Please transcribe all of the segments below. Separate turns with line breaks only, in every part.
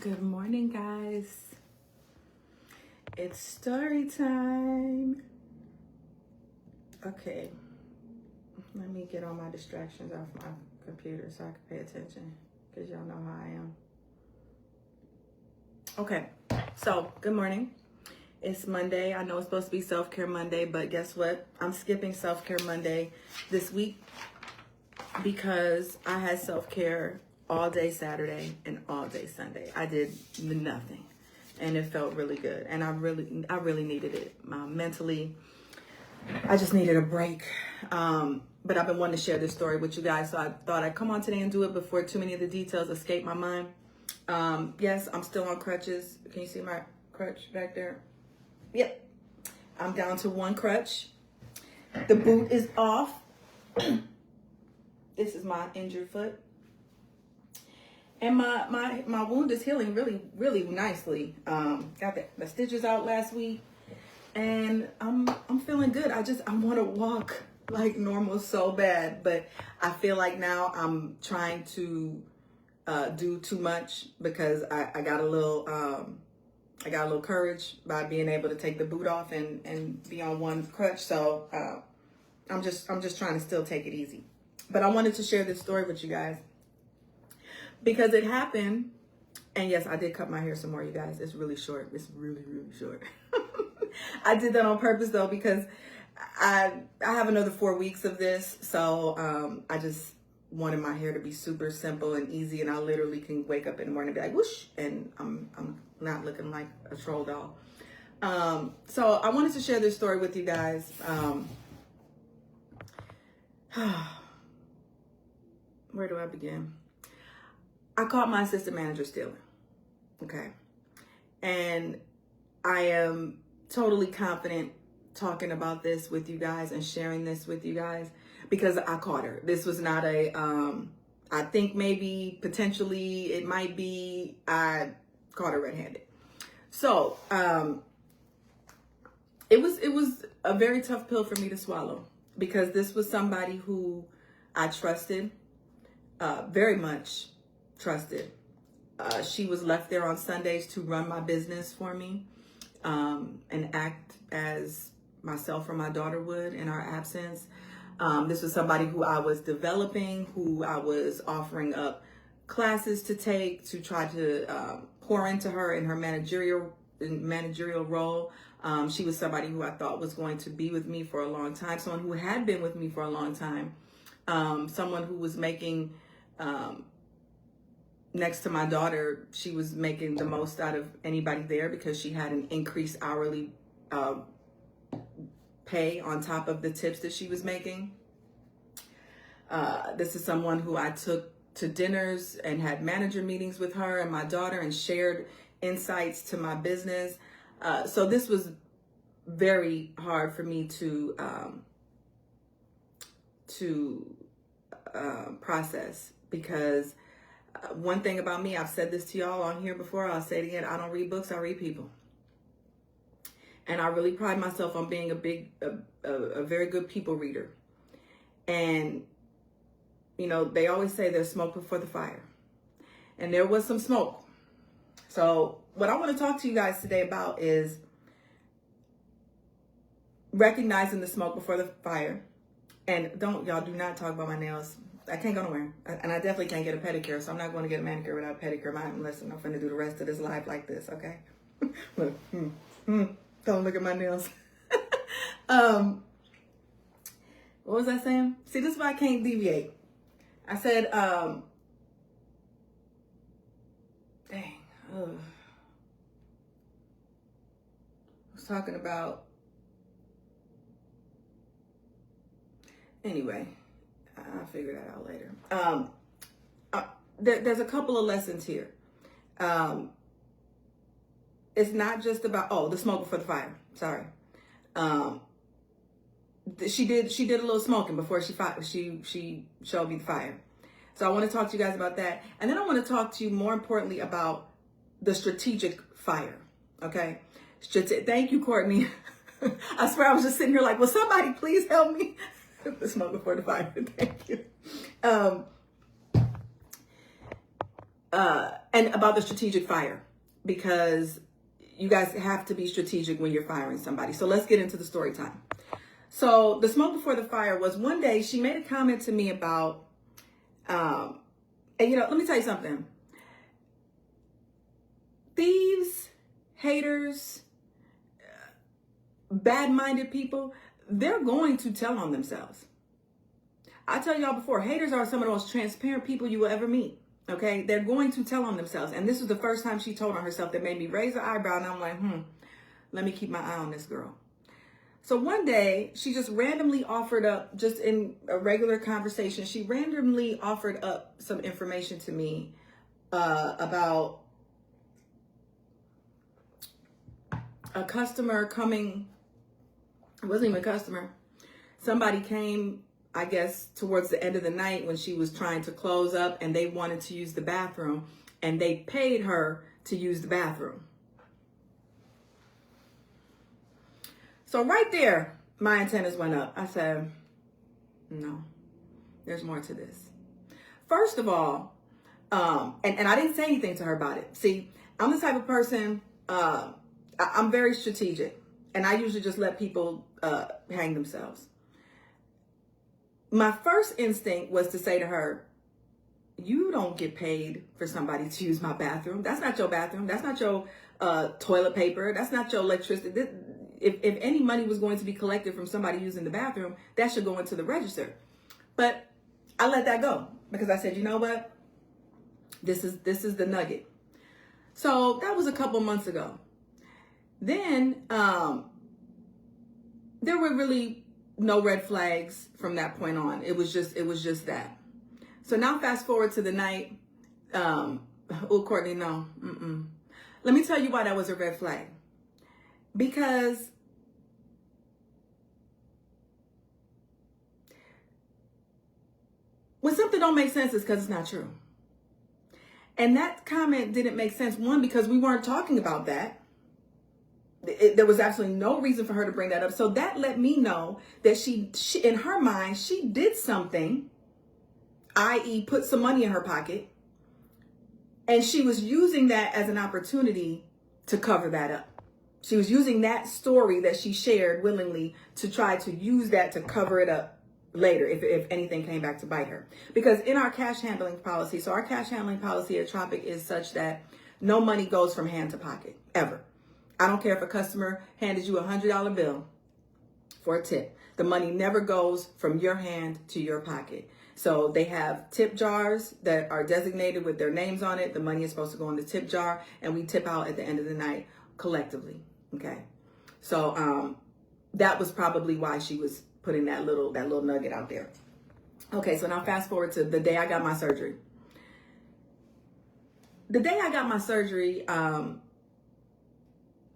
Good morning, guys. It's story time. Okay, let me get all my distractions off my computer so I can pay attention, because y'all know how I am. Okay, so good morning. It's Monday. I know it's supposed to be Self-Care Monday, but guess what? I'm skipping Self-Care Monday this week because I had self-care all day Saturday and all day Sunday. I did nothing, and it felt really good. And I really needed it. Mentally, I just needed a break. But I've been wanting to share this story with you guys, so I thought I'd come on today and do it before too many of the details escape my mind. Yes, I'm still on crutches. Can you see my crutch back there? Yep. I'm down to one crutch. The boot is off. This is my injured foot. And my wound is healing really nicely. Got the stitches out last week, and I'm feeling good. I want to walk like normal so bad, but I feel like now I'm trying to do too much because I got a little courage by being able to take the boot off and be on one crutch. So I'm just trying to still take it easy. But I wanted to share this story with you guys because it happened. And yes, I did cut my hair some more, you guys. It's really short. It's really short. I did that on purpose though, because I have another 4 weeks of this. So I just wanted my hair to be super simple and easy, and I literally can wake up in the morning and be like whoosh, and I'm not looking like a troll doll. So I wanted to share this story with you guys. Where do I begin? I caught my assistant manager stealing. Okay. And I am totally confident talking about this with you guys and sharing this with you guys because I caught her. This was not I think maybe potentially it might be, I caught her red-handed. So, it was a very tough pill for me to swallow because this was somebody who I trusted, very much trusted. She was left there on Sundays to run my business for me, and act as myself or my daughter would in our absence. This was somebody who I was developing, who I was offering up classes to take to try to pour into her in her managerial role. She was somebody who I thought was going to be with me for a long time, someone who had been with me for a long time, someone who was making, next to my daughter, she was making the most out of anybody there because she had an increased hourly pay on top of the tips that she was making. This is someone who I took to dinners and had manager meetings with her and my daughter and shared insights to my business. So this was very hard for me to process because one thing about me, I've said this to y'all on here before, I'll say it again, I don't read books, I read people. And I really pride myself on being a very good people reader. And, you know, they always say there's smoke before the fire. And there was some smoke. So what I want to talk to you guys today about is recognizing the smoke before the fire. And y'all do not talk about my nails. I can't go nowhere. And I definitely can't get a pedicure, so I'm not going to get a manicure without a pedicure. Listen, I'm finna do the rest of this live like this, okay? Look, don't look at my nails. What was I saying? See, this is why I can't deviate. I said, dang. I was talking about, anyway, I'll figure that out later. There's a couple of lessons here. It's not just about, the smoke before the fire. Sorry. She did a little smoking before she showed me the fire. So I want to talk to you guys about that. And then I want to talk to you more importantly about the strategic fire. Okay. Thank you, Courtney. I swear I was just sitting here like, will somebody please help me? The smoke before the fire. Thank you. and about the strategic fire, because you guys have to be strategic when you're firing somebody. So let's get into the story time. So the smoke before the fire was one day she made a comment to me about, and let me tell you something. Thieves, haters, bad-minded people, they're going to tell on themselves. I tell y'all before, haters are some of the most transparent people you will ever meet. Okay, they're going to tell on themselves. And this was the first time she told on herself that made me raise an eyebrow. And I'm like, let me keep my eye on this girl. So one day she just randomly offered up, just in a regular conversation, she randomly offered up some information to me about a customer coming. It wasn't even a customer. Somebody came, I guess, towards the end of the night when she was trying to close up, and they wanted to use the bathroom, and they paid her to use the bathroom. So right there, my antennas went up. I said, no, there's more to this. First of all, and I didn't say anything to her about it. See, I'm the type of person, I'm very strategic, and I usually just let people hang themselves. My first instinct was to say to her, you don't get paid for somebody to use my bathroom. That's not your bathroom. That's not your toilet paper. That's not your electricity. If any money was going to be collected from somebody using the bathroom, that should go into the register. But I let that go because I said, you know what? This is the nugget. So that was a couple months ago. Then there were really no red flags from that point on. It was just that. So now fast forward to the night. Courtney, no. Let me tell you why that was a red flag. Because when something don't make sense, it's because it's not true. And that comment didn't make sense. One, because we weren't talking about that. There was absolutely no reason for her to bring that up. So that let me know that she in her mind, she did something, i.e. put some money in her pocket. And she was using that as an opportunity to cover that up. She was using that story that she shared willingly to try to use that to cover it up later if anything came back to bite her. Because in our cash handling policy, so our cash handling policy at Tropic is such that no money goes from hand to pocket, ever. I don't care if a customer handed you a $100 bill for a tip. The money never goes from your hand to your pocket. So they have tip jars that are designated with their names on it. The money is supposed to go in the tip jar, and we tip out at the end of the night collectively. Okay. So that was probably why she was putting that little nugget out there. Okay, so now fast forward to the day I got my surgery. The day I got my surgery,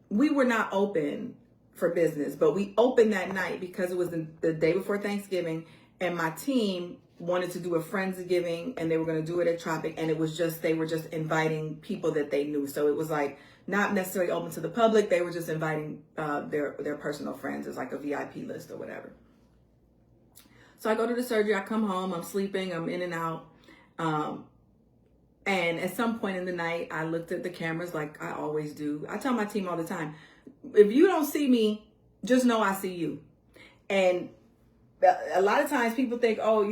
we were not open for business, but we opened that night because it was the day before Thanksgiving, and my team wanted to do a Friendsgiving, and they were going to do it at Tropic, and they were just inviting people that they knew. So it was like not necessarily open to the public. They were just inviting their personal friends. It's like a VIP list or whatever. So I go to the surgery, I come home, I'm sleeping, I'm in and out. And at some point in the night, I looked at the cameras like I always do. I tell my team all the time, if you don't see me, just know I see you. And a lot of times people think, oh,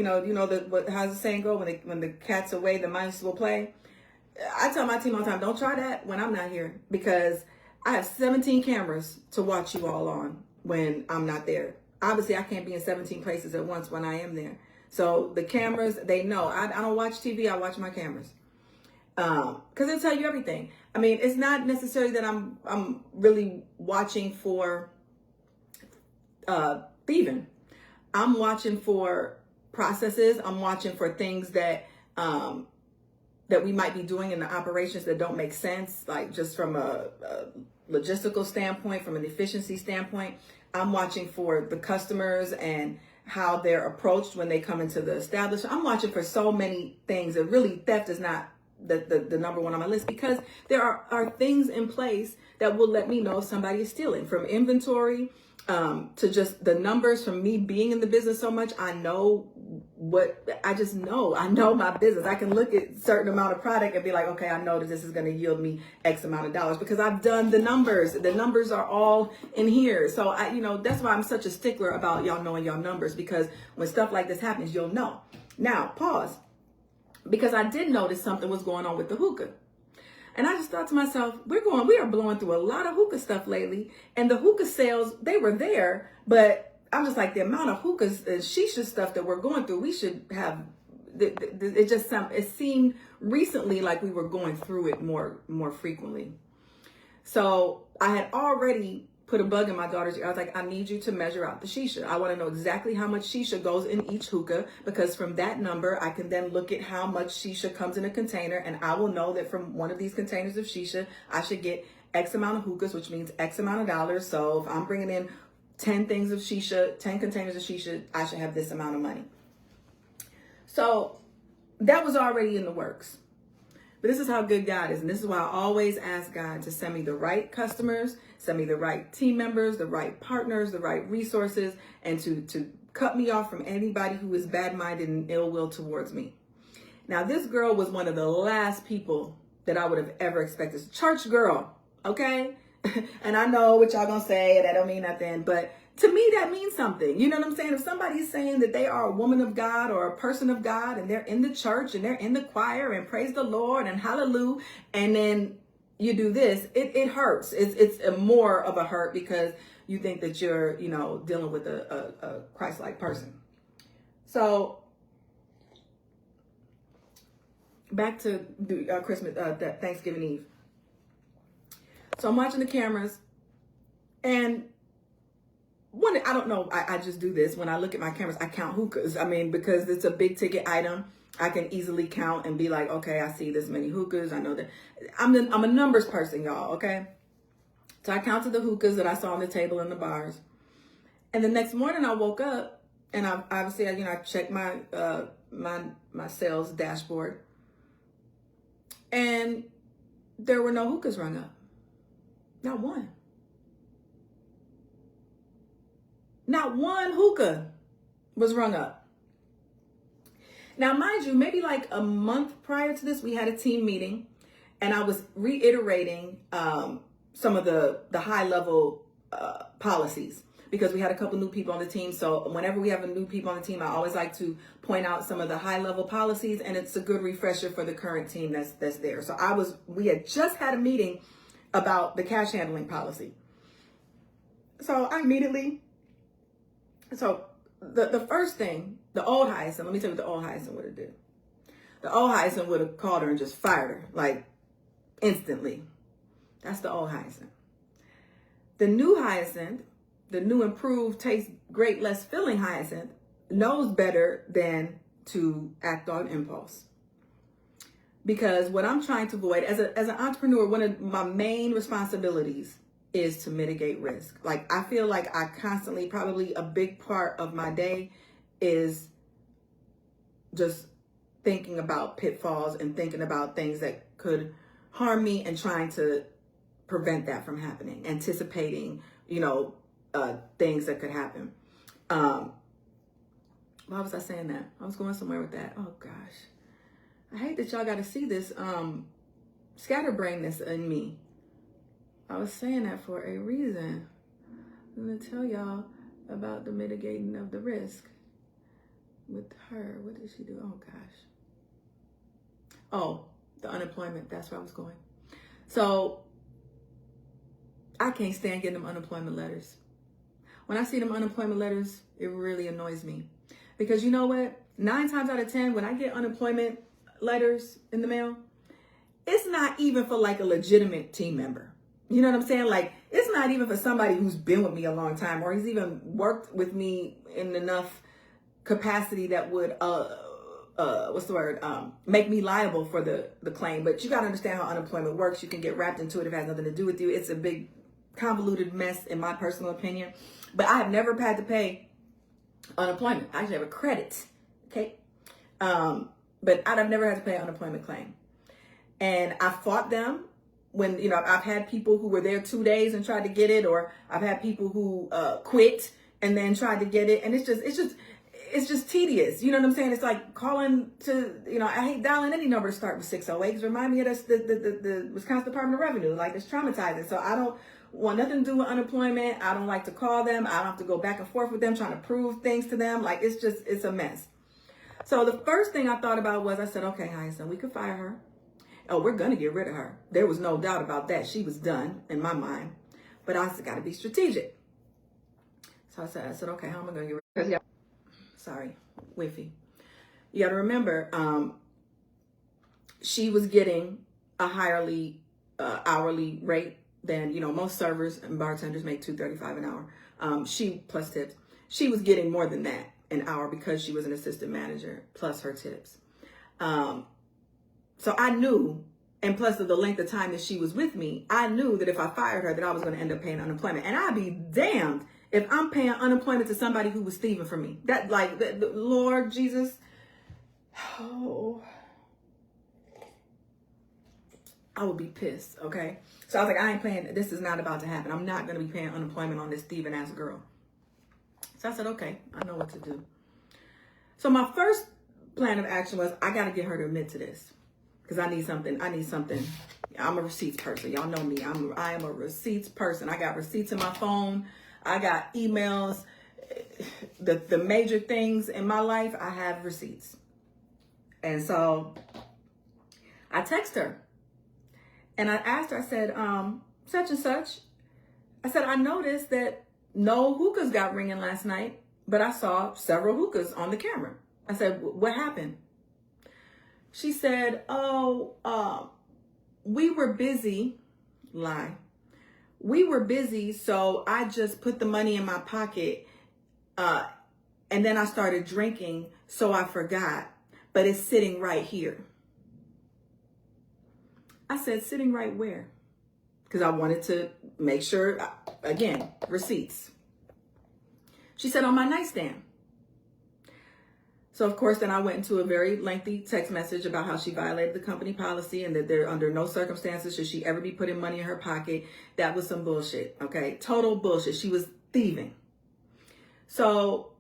how's the saying go? When the cat's away, the mice will play. I tell my team all the time, don't try that when I'm not here, because I have 17 cameras to watch you all on when I'm not there. Obviously, I can't be in 17 places at once when I am there. So the cameras, they know. I don't watch TV, I watch my cameras. Because they tell you everything. I mean, it's not necessarily that I'm really watching for thieving. I'm watching for processes. I'm watching for things that we might be doing in the operations that don't make sense, like just from a logistical standpoint, from an efficiency standpoint. I'm watching for the customers and how they're approached when they come into the establishment. I'm watching for so many things that really theft is not the number one on my list, because there are things in place that will let me know if somebody is stealing, from inventory to just the numbers. From me being in the business so much, I know I just know. I know my business. I can look at certain amount of product and be like, okay, I know that this is going to yield me X amount of dollars because I've done the numbers. The numbers are all in here. So that's why I'm such a stickler about y'all knowing y'all numbers, because when stuff like this happens, you'll know. Now, pause, because I did notice something was going on with the hookah. And I just thought to myself, we are blowing through a lot of hookah stuff lately. And the hookah sales, they were there, but I'm just like, the amount of hookahs and shisha stuff that we're going through, we should have, it seemed recently like we were going through it more frequently. So I had already put a bug in my daughter's ear. I was like, I need you to measure out the shisha. I want to know exactly how much shisha goes in each hookah, because from that number, I can then look at how much shisha comes in a container, and I will know that from one of these containers of shisha, I should get X amount of hookahs, which means X amount of dollars. So if I'm bringing in 10 things of shisha, 10 containers of shisha, I should have this amount of money. So that was already in the works. But this is how good God is. And this is why I always ask God to send me the right customers, send me the right team members, the right partners, the right resources, and to cut me off from anybody who is bad-minded and ill will towards me. Now, this girl was one of the last people that I would have ever expected. Church girl, okay? And I know what y'all gonna say, that don't mean nothing, but to me, that means something. You know what I'm saying? If somebody's saying that they are a woman of God or a person of God, and they're in the church and they're in the choir and praise the Lord and hallelujah, and then you do this, it hurts. It's a more of a hurt because you think that you're, dealing with a Christ-like person. So back to Christmas, Thanksgiving Eve. So I'm watching the cameras, and I don't know, I just do this. When I look at my cameras, I count hookahs. I mean, because it's a big ticket item, I can easily count and be like, okay, I see this many hookahs. I know that I'm a numbers person, y'all, okay? So I counted the hookahs that I saw on the table in the bars. And the next morning I woke up, and I checked my my sales dashboard, and there were no hookahs rung up. Not one. Not one hookah was rung up. Now, mind you, maybe like a month prior to this, we had a team meeting, and I was reiterating some of the high level policies, because we had a couple new people on the team. So whenever we have a new people on the team, I always like to point out some of the high level policies, and it's a good refresher for the current team that's there. So we had just had a meeting about the cash handling policy. So I immediately, the first thing, the old Hyacinth, let me tell you what the old Hyacinth would have did. The old Hyacinth would have called her and just fired her, like instantly. That's the old Hyacinth. The new Hyacinth, the new improved, taste great, less filling Hyacinth, knows better than to act on impulse. Because what I'm trying to avoid as an entrepreneur, one of my main responsibilities is to mitigate risk. Like, I feel like I constantly, probably a big part of my day is just thinking about pitfalls and thinking about things that could harm me and trying to prevent that from happening, anticipating, things that could happen. Why was I saying that? I was going somewhere with that. Oh gosh. I hate that y'all got to see this scatterbrainness in me. I was saying that for a reason. I'm going to tell y'all about the mitigating of the risk with her. What did she do? Oh, gosh. Oh, the unemployment. That's where I was going. So I can't stand getting them unemployment letters. When I see them unemployment letters, it really annoys me. Because you know what? 9 times out of 10, when I get unemployment letters in the mail, it's not even for like a legitimate team member. You know what I'm saying? Like, it's not even for somebody who's been with me a long time, or he's even worked with me in enough capacity that would, make me liable for the claim. But you got to understand how unemployment works. You can get wrapped into it if it has nothing to do with you. It's a big convoluted mess, in my personal opinion. But I have never had to pay unemployment. I actually have a credit. Okay. But I've never had to pay an unemployment claim. And I fought them when, I've had people who were there 2 days and tried to get it, or I've had people who quit and then tried to get it. And it's just, it's just tedious. You know what I'm saying? It's like calling to, I hate dialing any number to start with 608. Because remind me of the Wisconsin Department of Revenue. Like, it's traumatizing. So I don't want nothing to do with unemployment. I don't like to call them. I don't have to go back and forth with them trying to prove things to them. Like, it's a mess. So the first thing I thought about was, I said, okay, Hyacinth, we could fire her. Oh, we're going to get rid of her. There was no doubt about that. She was done in my mind. But I got to be strategic. So I said, okay, how am I going to get rid of her? Sorry, Wi-Fi. You got to remember, she was getting a higher hourly rate than, most servers and bartenders make $2.35 an hour. She plus tips. She was getting more than that an hour because she was an assistant manager plus her tips. So I knew, and plus of the length of time that she was with me, I knew that if I fired her, that I was going to end up paying unemployment. And I'd be damned if I'm paying unemployment to somebody who was thieving from me. That, like, the Lord Jesus. Oh, I would be pissed, okay? So I was like, I ain't paying. This is not about to happen. I'm not going to be paying unemployment on this thieving ass girl. So I said, okay, I know what to do. So my first plan of action was, I got to get her to admit to this. Because I need something. I'm a receipts person. Y'all know me. I am a receipts person. I got receipts in my phone. I got emails. The major things in my life, I have receipts. And so I text her. And I asked her, I said, such and such. I said, I noticed that no hookahs got ringing last night, but I saw several hookahs on the camera. I said, what happened? She said, we were busy. Lie. We were busy, so I just put the money in my pocket, and then I started drinking, so I forgot, but it's sitting right here. I said, sitting right where? Because I wanted to make sure, again, receipts. She said, on my nightstand. So, of course, then I went into a very lengthy text message about how she violated the company policy and that there, under no circumstances should she ever be putting money in her pocket. That was some bullshit, okay? Total bullshit. She was thieving. So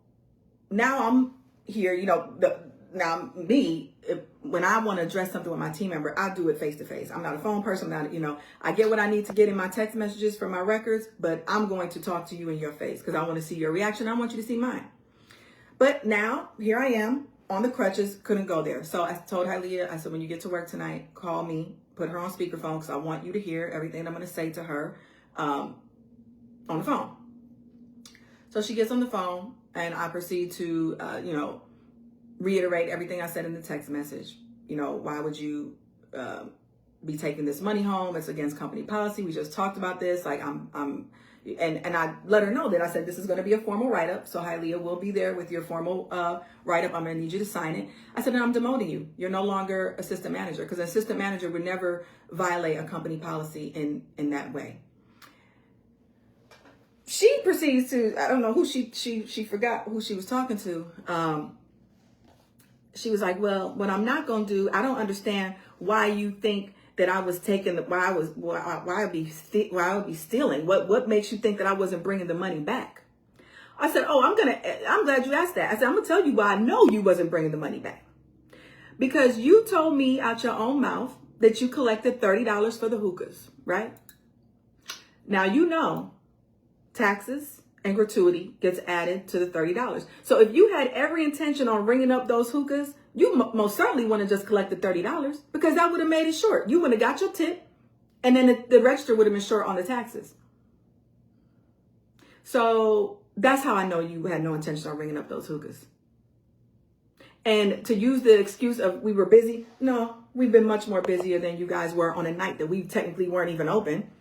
now I'm here, when I want to address something with my team member, I do it face to face. I'm not a phone person. I get what I need to get in my text messages for my records, but I'm going to talk to you in your face because I want to see your reaction. I want you to see mine. But now, here I am on the crutches, couldn't go there. So I told Hylia, I said, when you get to work tonight, call me, put her on speakerphone because I want you to hear everything I'm going to say to her on the phone. So she gets on the phone and I proceed to, reiterate everything I said in the text message. Why would you be taking this money home? It's against company policy. We just talked about this. Like And I let her know that I said, this is going to be a formal write-up. So Hylia will be there with your formal write-up. I'm going to need you to sign it. I said, and I'm demoting you. You're no longer assistant manager because an assistant manager would never violate a company policy in that way. She proceeds to, I don't know who she forgot who she was talking to. She was like, well, what I'm not going to do, I don't understand why you think that I was taking why I would be stealing. What makes you think that I wasn't bringing the money back? I said, I'm glad you asked that. I said, I'm gonna tell you why I know you wasn't bringing the money back. Because you told me out your own mouth that you collected $30 for the hookahs, right? Now, taxes and gratuity gets added to the $30. So if you had every intention on ringing up those hookahs, you most certainly want to just collect the $30 because that would have made it short. You would have got your tip and then the register would have been short on the taxes. So that's how I know you had no intention on ringing up those hookahs. And to use the excuse of we were busy. No, we've been much more busier than you guys were on a night that we technically weren't even open.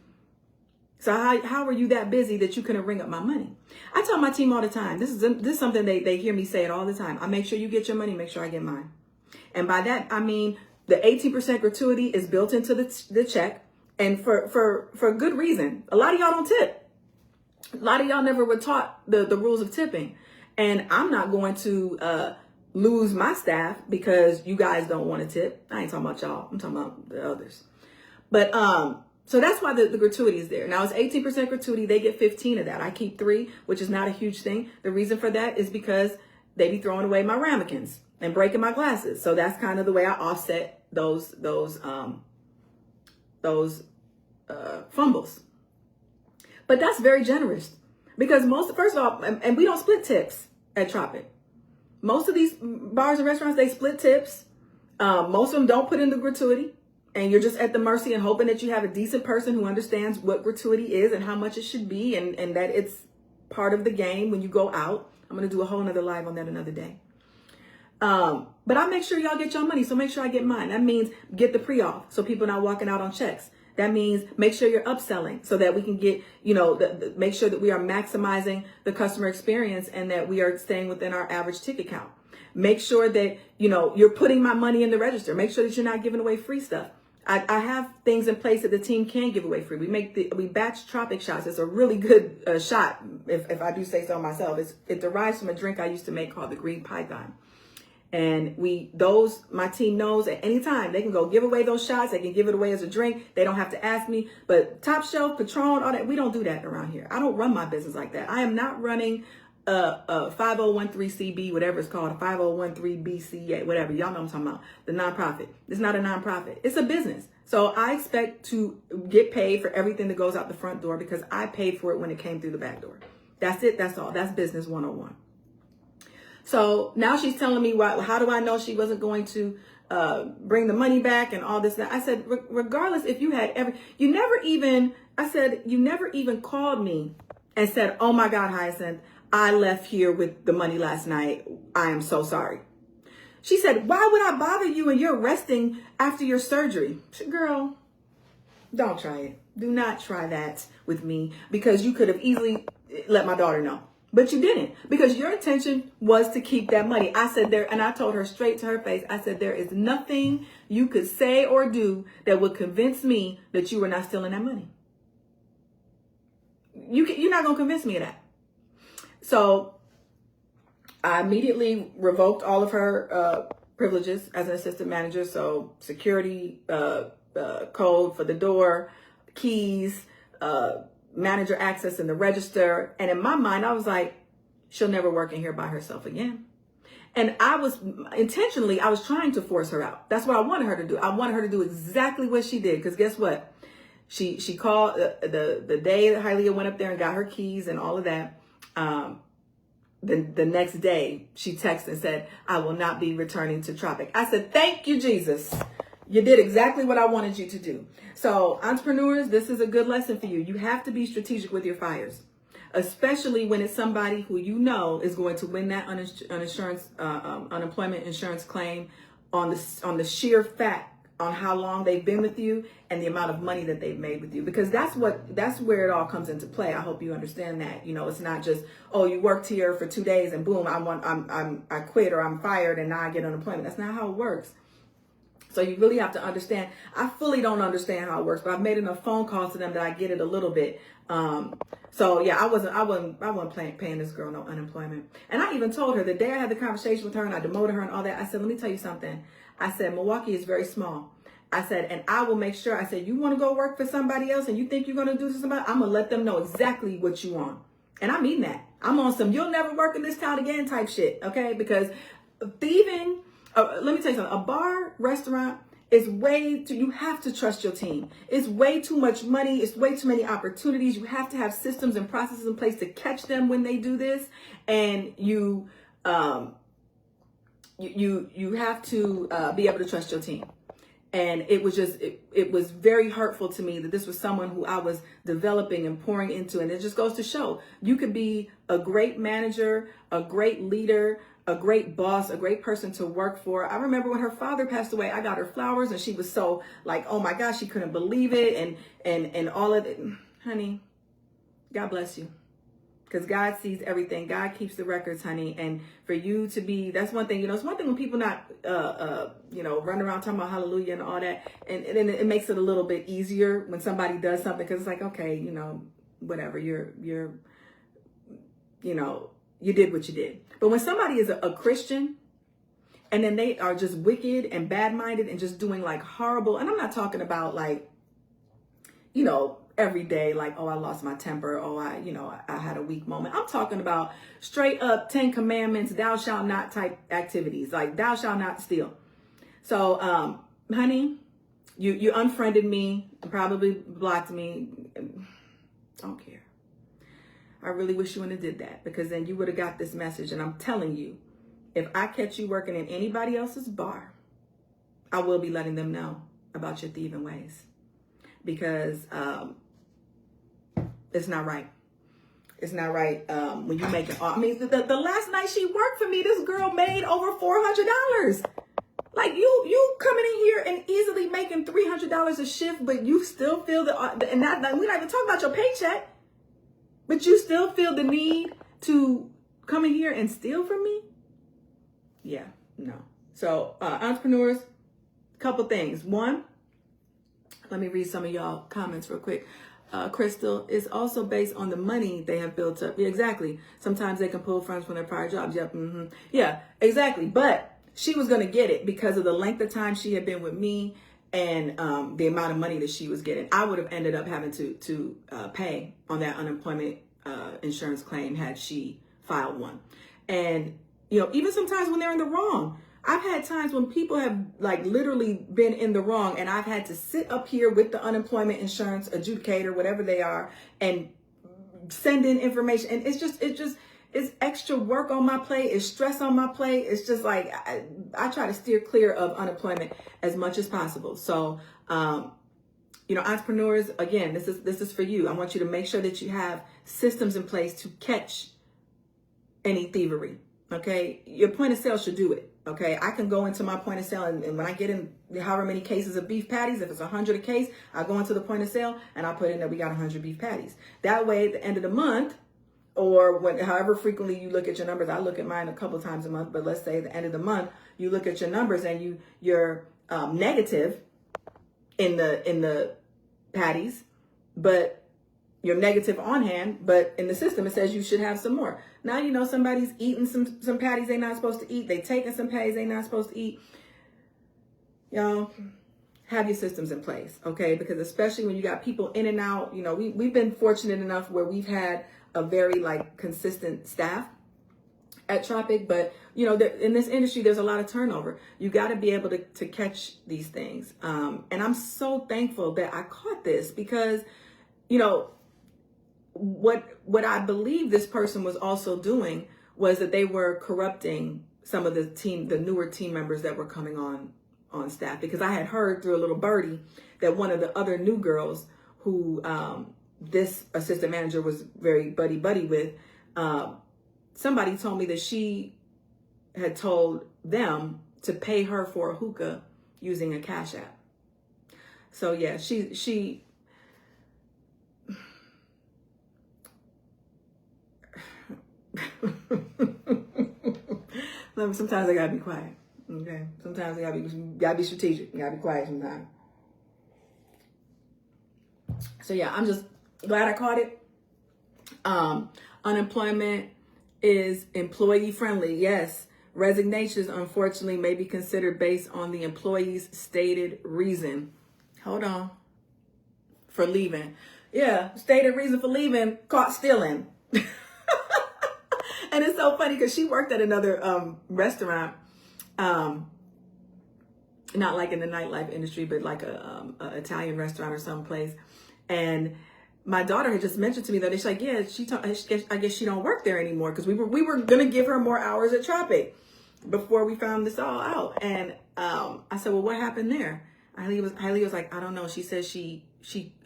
So how were you that busy that you couldn't ring up my money? I tell my team all the time, this is something they hear me say it all the time. I make sure you get your money, make sure I get mine. And by that, I mean, the 18% gratuity is built into the check and for good reason. A lot of y'all don't tip. A lot of y'all never were taught the rules of tipping. And I'm not going to lose my staff because you guys don't want to tip. I ain't talking about y'all. I'm talking about the others. But, so that's why the gratuity is there. Now it's 18% gratuity. They get 15 of that. I keep 3, which is not a huge thing. The reason for that is because they be throwing away my ramekins and breaking my glasses. So that's kind of the way I offset those fumbles. But that's very generous because first of all, and we don't split tips at Tropic. Most of these bars and restaurants, they split tips. Most of them don't put in the gratuity, and you're just at the mercy and hoping that you have a decent person who understands what gratuity is and how much it should be, and that it's part of the game when you go out. I'm going to do a whole nother live on that another day. But I make sure y'all get your money, so make sure I get mine. That means get the pre-off so people are not walking out on checks. That means make sure you're upselling so that we can get, make sure that we are maximizing the customer experience and that we are staying within our average ticket count. Make sure that, you're putting my money in the register. Make sure that you're not giving away free stuff. I have things in place that the team can give away free. We batch Tropic shots. It's a really good shot, if I do say so myself. It derives from a drink I used to make called the Green Python. And my team knows at any time they can go give away those shots. They can give it away as a drink. They don't have to ask me. But Top Shelf, Patron, all that, we don't do that around here. I don't run my business like that. I am not running a 5013CB, whatever it's called, a 5013BC, whatever. Y'all know what I'm talking about. The nonprofit. It's not a nonprofit. It's a business. So I expect to get paid for everything that goes out the front door because I paid for it when it came through the back door. That's it. That's all. That's business 101. So now she's telling me, how do I know she wasn't going to bring the money back and all this? I said, regardless, if you had you never even called me and said, oh my God, Hyacinth, I left here with the money last night. I am so sorry. She said, why would I bother you when you're resting after your surgery? Girl, don't try it. Do not try that with me because you could have easily let my daughter know. But you didn't, because your intention was to keep that money. I said and I told her straight to her face, I said, there is nothing you could say or do that would convince me that you were not stealing that money. You're not going to convince me of that. So I immediately revoked all of her privileges as an assistant manager. So security, code for the door, keys, manager access in the register. And in my mind, I was like, she'll never work in here by herself again. And I was trying to force her out. That's what I wanted her to do. I wanted her to do exactly what she did. Because guess what? She called the day that Hylia went up there and got her keys and all of that. The next day, she texted and said, I will not be returning to Tropic. I said, thank you, Jesus. You did exactly what I wanted you to do. So entrepreneurs, this is a good lesson for you. You have to be strategic with your fires, especially when it's somebody who you know is going to win that unemployment insurance claim on the sheer fact on how long they've been with you and the amount of money that they've made with you, because that's where it all comes into play. I hope you understand that. It's not just, oh, you worked here for 2 days and boom, I quit or I'm fired and now I get unemployment. That's not how it works. So you really have to understand. I fully don't understand how it works, but I've made enough phone calls to them that I get it a little bit. So yeah, I wasn't paying this girl no unemployment. And I even told her the day I had the conversation with her and I demoted her and all that, I said, let me tell you something. I said, Milwaukee is very small. I said, and I will make sure, I said, you want to go work for somebody else and you think you're going to do to somebody, I'm going to let them know exactly what you want. And I mean that. I'm on some, you'll never work in this town again type shit. Okay. Because thieving, let me tell you something, a bar, restaurant is you have to trust your team. It's way too much money. It's way too many opportunities. You have to have systems and processes in place to catch them when they do this. And you have to be able to trust your team. And it was just, it was very hurtful to me that this was someone who I was developing and pouring into. And it just goes to show you could be a great manager, a great leader, a great boss, a great person to work for. I remember when her father passed away, I got her flowers and she was so like, oh my gosh, she couldn't believe it. And all of it. Honey, God bless you. Because God sees everything. God keeps the records, honey. And for you to be, that's one thing, it's one thing when people not, running around talking about hallelujah and all that. And then it makes it a little bit easier when somebody does something. Because it's like, okay, whatever, you did what you did. But when somebody is a Christian and then they are just wicked and bad-minded and just doing like horrible, and I'm not talking about like, every day, like, oh, I lost my temper. Oh, I had a weak moment. I'm talking about straight up 10 commandments, thou shalt not type activities, like thou shalt not steal. So, honey, you unfriended me, probably blocked me. Don't care. I really wish you wouldn't have did that, because then you would have got this message. And I'm telling you, if I catch you working in anybody else's bar, I will be letting them know about your thieving ways, because it's not right. It's not right when you make it. I mean, the last night she worked for me, this girl made over $400. Like you coming in here and easily making $300 a shift, but you still feel and we're not even talking about your paycheck, but you still feel the need to come in here and steal from me? Yeah, no. So entrepreneurs, a couple things. One, let me read some of y'all comments real quick. Crystal, is also based on the money they have built up. Yeah, exactly. Sometimes they can pull funds from their prior jobs. Yep. Mm-hmm. Yeah, exactly. But she was going to get it because of the length of time she had been with me and the amount of money that she was getting. I would have ended up having to pay on that unemployment insurance claim had she filed one. And, even sometimes when they're in the wrong, I've had times when people have like literally been in the wrong, and I've had to sit up here with the unemployment insurance adjudicator, whatever they are, and send in information. And it's extra work on my plate. It's stress on my plate. It's just like, I try to steer clear of unemployment as much as possible. So, entrepreneurs, again, this is for you. I want you to make sure that you have systems in place to catch any thievery. Okay. Your point of sale should do it. Okay. I can go into my point of sale, and when I get in however many cases of beef patties, if it's 100 a case, I go into the point of sale and I put in that we got 100 beef patties. That way at the end of the month, or however frequently you look at your numbers, I look at mine a couple times a month, but let's say at the end of the month, you look at your numbers and you're negative in the patties, but you're negative on hand, but in the system, it says you should have some more. Now, somebody's eating some patties they're not supposed to eat. They taking some patties they're not supposed to eat. Have your systems in place, okay? Because especially when you got people in and out, we've been fortunate enough where we've had a very consistent staff at Tropic, but in this industry, there's a lot of turnover. You got to be able to catch these things. And I'm so thankful that I caught this, because, what I believe this person was also doing was that they were corrupting some of the newer team members that were coming on staff, because I had heard through a little birdie that one of the other new girls who, this assistant manager was very buddy with, somebody told me that she had told them to pay her for a hookah using a Cash App. So yeah, she sometimes I gotta be quiet. Okay. Sometimes I gotta be strategic. You gotta be quiet sometimes. So yeah, I'm just glad I caught it. Unemployment is employee friendly. Yes. Resignations, unfortunately, may be considered based on the employee's stated reason. Hold on. For leaving. Yeah. Stated reason for leaving, caught stealing. And it's so funny because she worked at another restaurant, not like in the nightlife industry, but like a Italian restaurant or someplace. And my daughter had just mentioned to me that she's like, yeah, I guess she don't work there anymore, because we were gonna give her more hours at Tropic before we found this all out. And I said, well, what happened there? Hailey was like, I don't know. She said she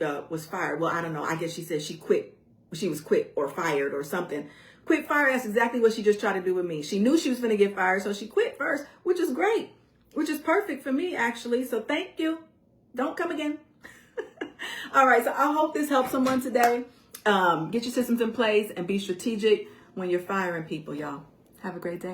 was fired. Well, I don't know. I guess she said she quit. She was quit or fired or something. Quit, fire, that's exactly what she just tried to do with me. She knew she was going to get fired, so she quit first, which is great, which is perfect for me, actually. So thank you. Don't come again. All right, so I hope this helps someone today. Get your systems in place and be strategic when you're firing people, y'all. Have a great day.